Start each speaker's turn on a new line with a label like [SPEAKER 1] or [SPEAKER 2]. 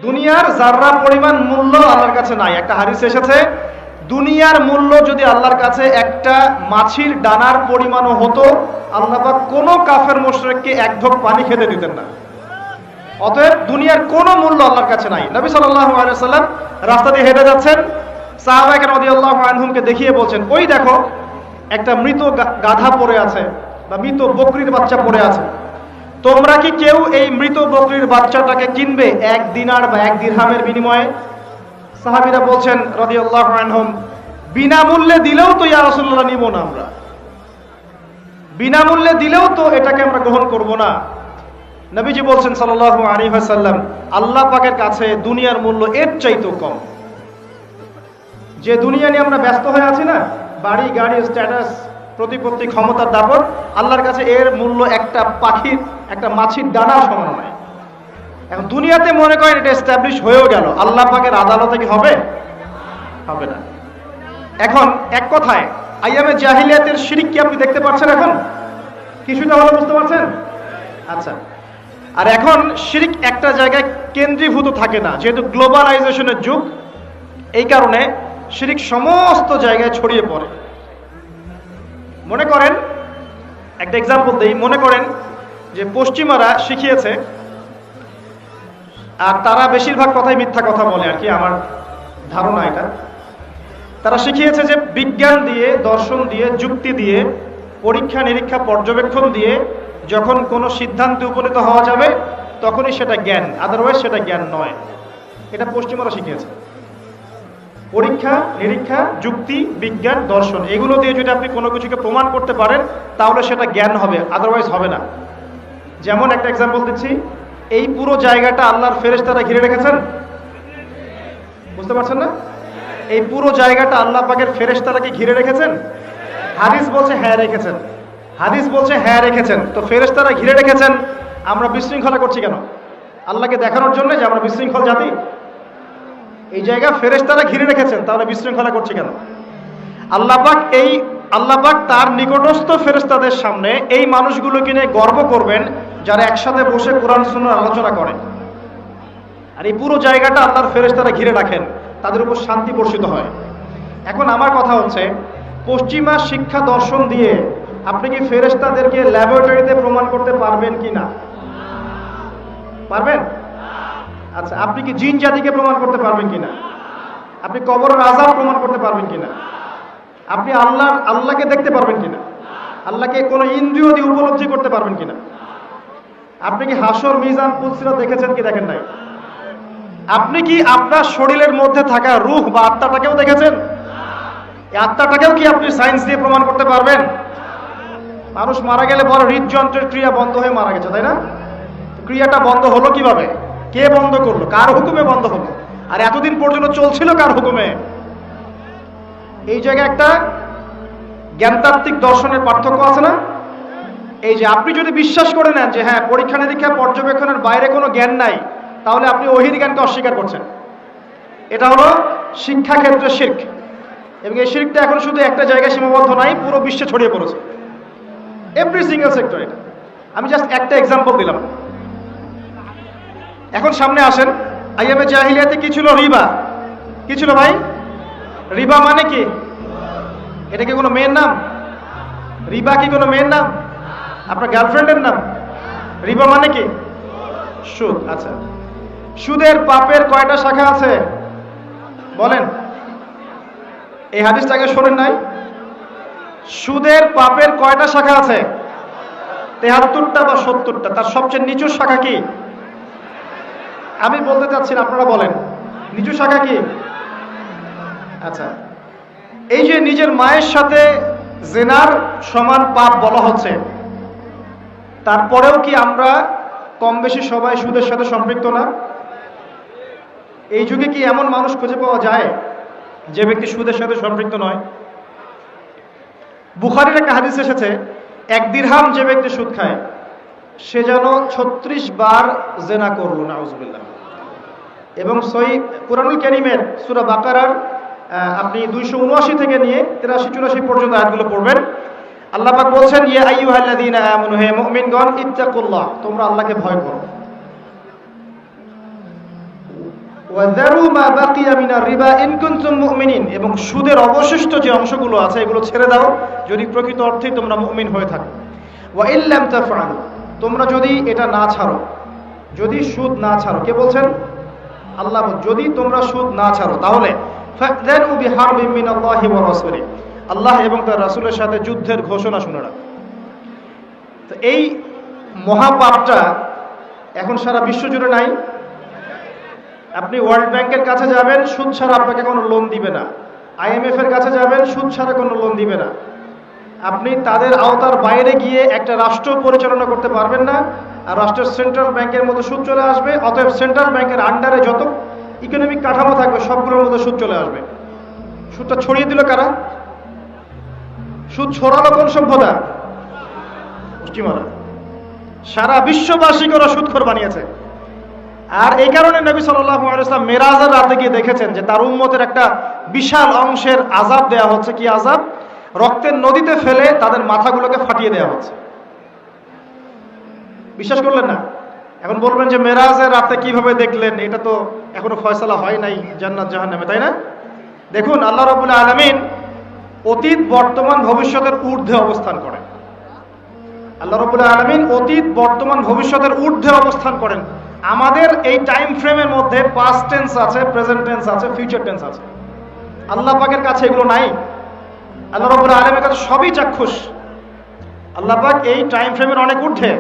[SPEAKER 1] দুনিয়ার যাররা পরিমাণ মূল্য আল্লাহর কাছে নাই। একটা হাদিস এসেছে, দুনিয়ার মূল্য যদি আল্লাহর কাছে একটা মাছির ডানার পরিমাণও হতো, আল্লাহ পাক কোনো কাফের মুশরিককে এক ঢোক পানি খেতে দিতেন না। অতএব দুনিয়ার কোনো মূল্য আল্লাহর কাছে নাই। নবী সাল্লাল্লাহু আলাইহি ওয়াসাল্লাম রাস্তা দিয়ে হেঁটে যাচ্ছেন, সাহাবায়ে কেরাম রাদিয়াল্লাহু আনহুমকে দেখিয়ে বলছেন, ওই দেখো একটা মৃত গাধা পড়ে আছে বা মৃত বকরির বাচ্চা পড়ে আছে, তোমরা কি কেউ এই মৃত বকরির বাচ্চাটাকে কিনবে এক দিনার বা এক দিরহামের বিনিময়ে? সাহাবীরা বলছেন রাদিয়াল্লাহু আনহুম, বিনামূল্যে দিলেও তো ইয়া রাসূলুল্লাহ নিব না, আমরা বিনামূল্যে দিলেও তো এটাকে আমরা গ্রহণ করব না। নবীজি বলছেন সাল্লাল্লাহু আলাইহি ওয়াসাল্লাম, আল্লাহ পাকের কাছে দুনিয়ার মূল্য এর চাইতেও কম। যে দুনিয়া নিয়ে আমরা ব্যস্ত হয়ে আছি না, বাড়ি গাড়ি স্ট্যাটাস প্রতিপত্তি ক্ষমতার দাপট, আল্লাহর কাছে এর মূল্য একটা পাখির একটা মাছির ডানার সমান নয়। এখন দুনিয়াতে মনে করেন এটা এস্টাবলিশ হয়েও গেল, আল্লাহ পাকের আদালতে কি হবে? হবে না। এখন এক কথায় আইয়ামে জাহিলিয়াতের শিরক কি আপনি দেখতে পাচ্ছেন? এখন কিছুটা হলে বুঝতে পারছেন? আচ্ছা, আর এখন শিরক একটা জায়গায় কেন্দ্রীভূত থাকে না, যেহেতু গ্লোবালাইজেশনের যুগ, এই কারণে শিরক সমস্ত জায়গায় ছড়িয়ে পড়ে। মনে করেন একটা এক্সাম্পল দেই, মনে করেন যে পশ্চিমারা শিখিয়েছে, আর তারা বেশিরভাগ কথাই মিথ্যা কথা বলে আর কি, আমার ধারণা এটা, তারা শিখিয়েছে যে বিজ্ঞান দিয়ে, দর্শন দিয়ে, যুক্তি দিয়ে, পরীক্ষা নিরীক্ষা পর্যবেক্ষণ দিয়ে যখন কোনো সিদ্ধান্তে উপনীত হওয়া যাবে তখনই সেটা জ্ঞান, আদারওয়াইজ সেটা জ্ঞান নয়। এটা পশ্চিমারা শিখিয়েছে। পরীক্ষা নিরীক্ষা, যুক্তি, বিজ্ঞান, দর্শন, এগুলো দিয়ে যদি আপনি কোনো কিছুকে প্রমাণ করতে পারেন তাহলে সেটা জ্ঞান হবে, আদারওয়াইজ হবে না। যেমন একটা এক্সাম্পল দিচ্ছি, এই পুরো জায়গাটা আল্লাহর ফেরেশতারা ঘিরে রেখেছেন, বুঝতে পারছেন না? এই পুরো জায়গাটা আল্লাহ পাকের ফেরেশতারা কি ঘিরে রেখেছেন? হাদিস বলছে হ্যাঁ রেখেছেন, হাদিস বলছে হ্যাঁ রেখেছেন। তো ফেরেশতারা ঘিরে রেখেছেন, আমরা বিশৃঙ্খলা করছি কেন? আল্লাহকে দেখানোর জন্য যে আমরা বিশৃঙ্খল জাতি? এই জায়গা ফেরেশতারা ঘিরে রেখেছেন, তাহলে বিশৃঙ্খলা করছি কেন? আল্লাহ পাক তার নিকটস্থ ফেরেশতাদের সামনে এই মানুষগুলোকে নিয়ে গর্ব করবেন যারা একসাথে বসে কোরআন সুন্নাহ আলোচনা করে। আর এই পুরো জায়গাটা আল্লাহর ফেরেশতারা ঘিরে রাখেন, তাদের উপর শান্তি বর্ষিত হয়। এখন আমার কথা হচ্ছে, পশ্চিমা শিক্ষা দর্শন দিয়ে আপনি কি ফেরেশতাদেরকে ল্যাবরেটরিতে প্রমাণ করতে পারবেন কি না? পারবেন? আচ্ছা, আপনি কি জিন জাতিকে প্রমাণ করতে পারবেন কিনা? আপনি কবরের আযাব প্রমাণ করতে পারবেন কিনা? আপনি আল্লাহকে দেখতে পারবেন কিনা? আল্লাহকে কোনো ইন্দ্রিয় দিয়ে উপলব্ধি করতে পারবেন কিনা? আপনি কি হাসর, মিজান, পুলসিরাত দেখেছেন কি দেখেন নাই? আপনি কি আপনার শরীরের মধ্যে থাকা রূহ বা আত্মাটাকেও দেখেছেন? এই আত্মাটাকেও কি আপনি সায়েন্স দিয়ে প্রমাণ করতে পারবেন? মানুষ মারা গেলে বড় হৃদযন্ত্রের ক্রিয়া বন্ধ হয়ে মারা গেছে, তাই না? ক্রিয়াটা বন্ধ হলো কিভাবে? কে বন্ধ করলো? কার হুকুমে বন্ধ হলো? আর এতদিন পর্যন্ত চলছিল কার হুকুমে? এই জায়গায় একটা জ্ঞানতাত্ত্বিক দর্শনের পার্থক্য আছে না? এই যে আপনি যদি বিশ্বাস করে নেন যে হ্যাঁ পরীক্ষা নিরীক্ষা পর্যবেক্ষণের বাইরে কোনো জ্ঞান নাই, তাহলে আপনি ওহীর জ্ঞানকে অস্বীকার করছেন। এটা হলো শিক্ষাক্ষেত্রে শিরক, এবং এই শিরকটা এখন শুধু একটা জায়গায় সীমাবদ্ধ নাই, পুরো বিশ্বে ছড়িয়ে পড়েছে, এভরি সিঙ্গেল সেক্টর। এটা আমি জাস্ট একটা এক্সাম্পল দিলাম। এখন সামনে আসেন, আইয়ামে জাহিলিয়াতে কি ছিল? রিবা। কি ছিল ভাই? রিবা মানে কি? এটা কি কোনো মেয়ের নাম? রিবা কি কোনো মেয়ের নাম? আপনার গার্লফ্রেন্ডের নাম? রিবা মানে কি? সুদ। আচ্ছা, সুদের পাপের কয়টা শাখা আছে বলেন? এই হাদিসটাকে শোনেন নাই? সুদের পাপের কয়টা শাখা আছে? ৭৩টা বা ৭০টা। তার সবচেয়ে নিচু শাখা কি? আমি বলতে চাচ্ছি না, আপনারা বলেন নিচু শাখা কি? আচ্ছা, এই যে নিজের মায়ের সাথে জেনার সমান পাপ বলা হচ্ছে, তারপরেও কি আমরা কম বেশি সবাই সুদের সাথে সম্পৃক্ত না? এই যুগে কি এমন মানুষ খুঁজে পাওয়া যায় যে ব্যক্তি সুদের সাথে সম্পৃক্ত নয়? বুখারীর একটা হাদিস এসেছে, এক দিরহাম যে ব্যক্তি সুদ খায় সে যেন ৩৬ বার জেনা করলো, নাউজুবিল্লাহ। এবং সহিহ কুরআনুল কারীমের সূরা বাকারার আপনি 279 থেকে নিয়ে 83-84 পর্যন্ত আয়াতগুলো পড়বেন। আল্লাহ পাক বলছেন, ইয়া আইয়ুহাল্লাযীনা আমানু, হে মুমিনগণ, ইত্তাকুল্লাহ, তোমরা আল্লাহকে ভয় করো। ওয়াযারু মা বাকিয়া মিনার রিবা ইন কুনতুম মুমিনিন, এবং সুদের অবশিষ্ট যে অংশগুলো আছে এগুলো ছেড়ে দাও যদি প্রকৃত অর্থেই তোমরা মুমিন হয়ে থাকো। ওয়া ইল্লাম তাফআলু, তোমরা যদি এটা না ছাড়ো, যদি সুদ না ছাড়ো, কে বলছেন? আল্লাহ। যদি তোমরা সুদ না ছাড়ো তাহলে ফাযযানু বিহারবিন মিনাল্লাহি ওয়া রাসূলিহি, আল্লাহ এবং তার রাসূলের সাথে যুদ্ধের ঘোষণা শুনে রাখো। তো এই মহাপাপটা এখন সারা বিশ্ব জুড়ে নাই। আপনি ওয়ার্ল্ড ব্যাংকের কাছে যাবেন, সুদ ছাড়া আপনাকে কোনো লোন দিবে না। IMF এর কাছে যাবেন, সুদ ছাড়া কোনো লোন দিবে না। আপনি তাদের আওতার বাইরে গিয়ে একটা রাষ্ট্র পরিচালনা করতে পারবেন না, আর রাষ্ট্রের সেন্ট্রাল ব্যাংকের মধ্যে সুদ চলে আসবে। অতএব সেন্ট্রাল ব্যাংকের আন্ডারে যত ইকোনমিক কাঠামো থাকবে সবগুলোর মধ্যে সুদ চলে আসবে। সুদটা ছড়িয়ে দিল কারা? সুদ ছড়ালো কোন সভ্যতা? পশ্চিমারা। সারা বিশ্ববাসীকে ওরা সুদখোর বানিয়েছে। আর এই কারণে নবী সাল্লাল্লাহু আলাইহি ওয়াসাল্লাম মেরাজের রাতে গিয়ে দেখেছেন যে তার উম্মতের একটা বিশাল অংশের আযাব দেয়া হচ্ছে। কি আযাব? রক্তের নদীতে ফেলে তাদের মাথাগুলোকে ফাটিয়ে দেওয়া হচ্ছে। বিশ্বাস করলেন না? এখন বলবেন যে মেরাজের রাতে কিভাবে দেখলেন? এটা তো এখনো ফয়সালা হয় নাই জান্নাত জাহান্নামে, তাই না? দেখুন, আল্লাহ রাব্বুল আলামিন অতীত, বর্তমান, ভবিষ্যতের ঊর্ধ্বে অবস্থান করেন। আল্লাহ রাব্বুল আলামিন অতীত, বর্তমান, ভবিষ্যতের ঊর্ধ্বে অবস্থান করেন। আমাদের এই টাইম ফ্রেমের মধ্যে পাস্ট টেন্স আছে, প্রেজেন্ট টেন্স আছে, ফিউচার টেন্স আছে। আল্লাহ পাকের কাছে এগুলো নাই। আল্লাহ রাব্বুল আলামিনের কাছে সবই চাক্ষুষ। আল্লাহ পাক এই টাইম ফ্রেমের অনেক ঊর্ধ্বে।